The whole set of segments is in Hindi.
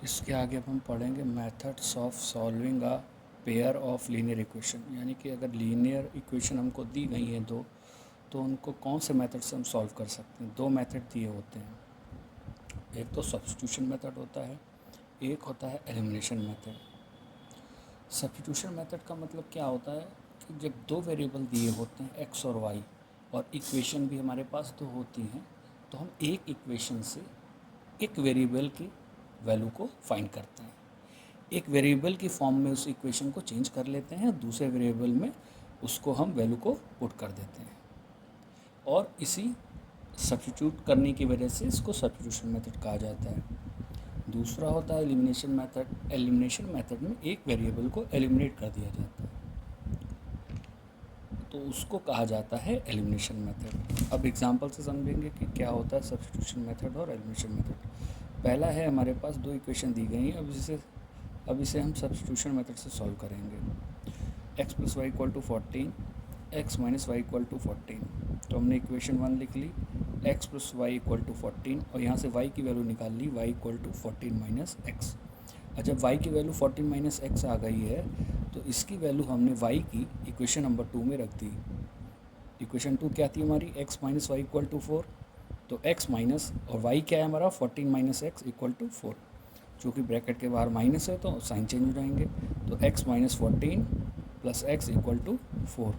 इसके आगे अब हम पढ़ेंगे methods of solving a pair of linear equation, यानी कि अगर लीनियर इक्वेशन हमको दी गई है दो, तो उनको कौन से मेथड से हम सॉल्व कर सकते हैं। दो मेथड दिए होते हैं, एक तो सब्स्टिट्यूशन मेथड होता है, एक होता है एलिमिनेशन मेथड। सब्स्टिट्यूशन मेथड का मतलब क्या होता है कि जब दो वेरिएबल दिए होते हैं एक्स और वाई, और इक्वेशन भी हमारे पास दो होती हैं, तो हम एक इक्वेशन से एक वेरिएबल की वैल्यू को फाइंड करते हैं। एक वेरिएबल की फॉर्म में उस इक्वेशन को चेंज कर लेते हैं, दूसरे वेरिएबल में उसको हम वैल्यू को पुट कर देते हैं, और इसी सब्स्टिट्यूट करने की वजह से इसको सब्स्टिट्यूशन मेथड कहा जाता है। दूसरा होता है एलिमिनेशन मेथड। एलिमिनेशन मेथड में एक वेरिएबल को एलिमिनेट कर दिया जाता है, तो उसको कहा जाता है एलिमिनेशन मेथड। अब एग्जांपल से समझेंगे कि क्या होता है सब्स्टिट्यूशन मेथड और एलिमिनेशन मेथड। पहला है, हमारे पास दो इक्वेशन दी गई हैं, अब इसे हम सब्स्टिट्यूशन मेथड से सॉल्व करेंगे। x plus y equal to 14, x minus y equal to 14। तो हमने इक्वेशन 1 लिख ली, x plus y equal to 14, और यहाँ से y की वैल्यू निकाल ली, y equal to 14 minus x. और जब y की वैल्यू 14 माइनस एक्स आ गई है, तो इसकी वैल्यू हमने y की इक्वेशन नंबर 2 में रख दी। इक्वेशन 2 क्या थी हमारी, x minus y equal to 4। तो x माइनस और y क्या है हमारा, 14 माइनस एक्स इक्वल टू 4। चूँकि ब्रैकेट के बाहर माइनस है तो साइन चेंज हो जाएंगे, तो x minus 14 plus x equal to 4,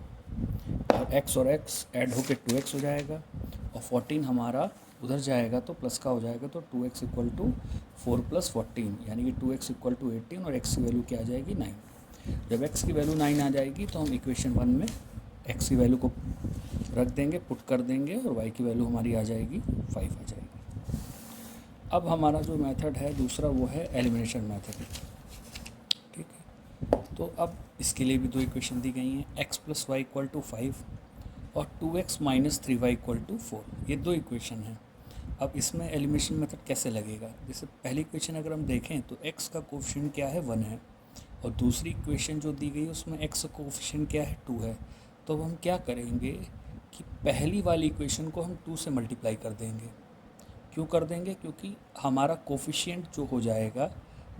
और x और x ऐड होकर 2x हो जाएगा, और 14 हमारा उधर जाएगा तो प्लस का हो जाएगा, तो 2x इक्वल टू 4 प्लस 14, यानी कि 2x इक्वल टू 18, और x की वैल्यू क्या आ जाएगी, 9। जब x की वैल्यू 9 आ जाएगी तो हम इक्वेशन 1 में x की वैल्यू को रख देंगे, पुट कर देंगे, और y की वैल्यू हमारी आ जाएगी 5 आ जाएगी। अब हमारा जो मेथड है दूसरा, वो है एलिमिनेशन मेथड। ठीक है, तो अब इसके लिए भी दो इक्वेशन दी गई हैं, x plus y equal to 5 और 2x minus 3y equal to 4। ये दो इक्वेशन हैं। अब इसमें एलिमिनेशन मेथड कैसे लगेगा, जैसे पहली इक्वेशन अगर हम देखें तो x का कोफिशिएंट क्या है, 1 है, और दूसरी इक्वेशन जो दी गई है उसमें x का कोफिशिएंट क्या है, 2 है। तो अब हम क्या करेंगे कि पहली वाली इक्वेशन को हम 2 से मल्टीप्लाई कर देंगे। क्यों कर देंगे, क्योंकि हमारा कोफिशिएंट जो हो जाएगा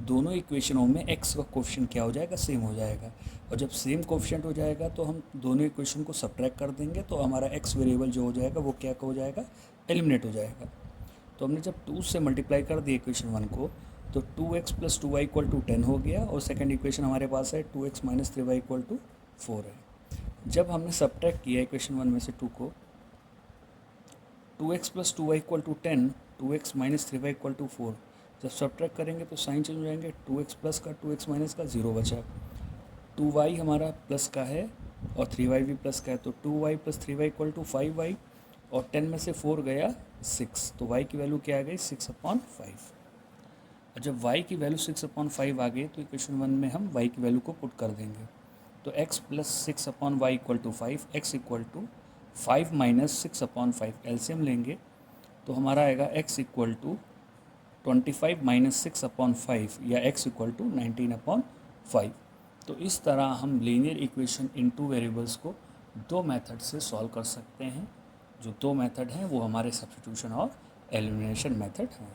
दोनों इक्वेशनों में x का कोफिशिएंट क्या हो जाएगा, सेम हो जाएगा, और जब सेम कोफिशिएंट हो जाएगा तो हम दोनों इक्वेशन को सब्ट्रैक्ट कर देंगे, तो हमारा x वेरिएबल जो हो जाएगा वो क्या हो जाएगा, एलिमिनेट हो जाएगा। तो हमने जब 2 से मल्टीप्लाई कर दिया इक्वेशन 1 को, तो 2x plus 2y equal to 10 हो गया, और सेकेंड इक्वेशन हमारे पास है 2x minus 3y equal to 4 है। जब हमने सब्ट्रैक्ट किया इक्वेशन 1 में से 2 को, 2x plus 2y equal to 10, 2x minus 3y equal to 4, जब सब्ट्रैक्ट करेंगे तो साइन चेंज हो जाएंगे, 2x प्लस का 2x माइनस का 0 बचा, 2y हमारा प्लस का है और 3y भी प्लस का है, तो 2y plus 3y equal to 5y, और 10 में से 4 गया 6, तो y की वैल्यू क्या आ गई, 6/5। और जब y की वैल्यू 6/5 आ गई तो इक्वेशन 1 में हम y की वैल्यू को पुट कर देंगे, तो x plus 6/y equal to 5, x equal to 5 minus 6/5, LCM लेंगे तो हमारा आएगा x इक्वल टू 25 माइनस 6/5, या x इक्वल टू 19/5। तो इस तरह हम linear equation in two variables को दो मेथड से सॉल्व कर सकते हैं। जो दो मेथड हैं वो हमारे सब्स्टिट्यूशन और एलिमिनेशन मेथड हैं।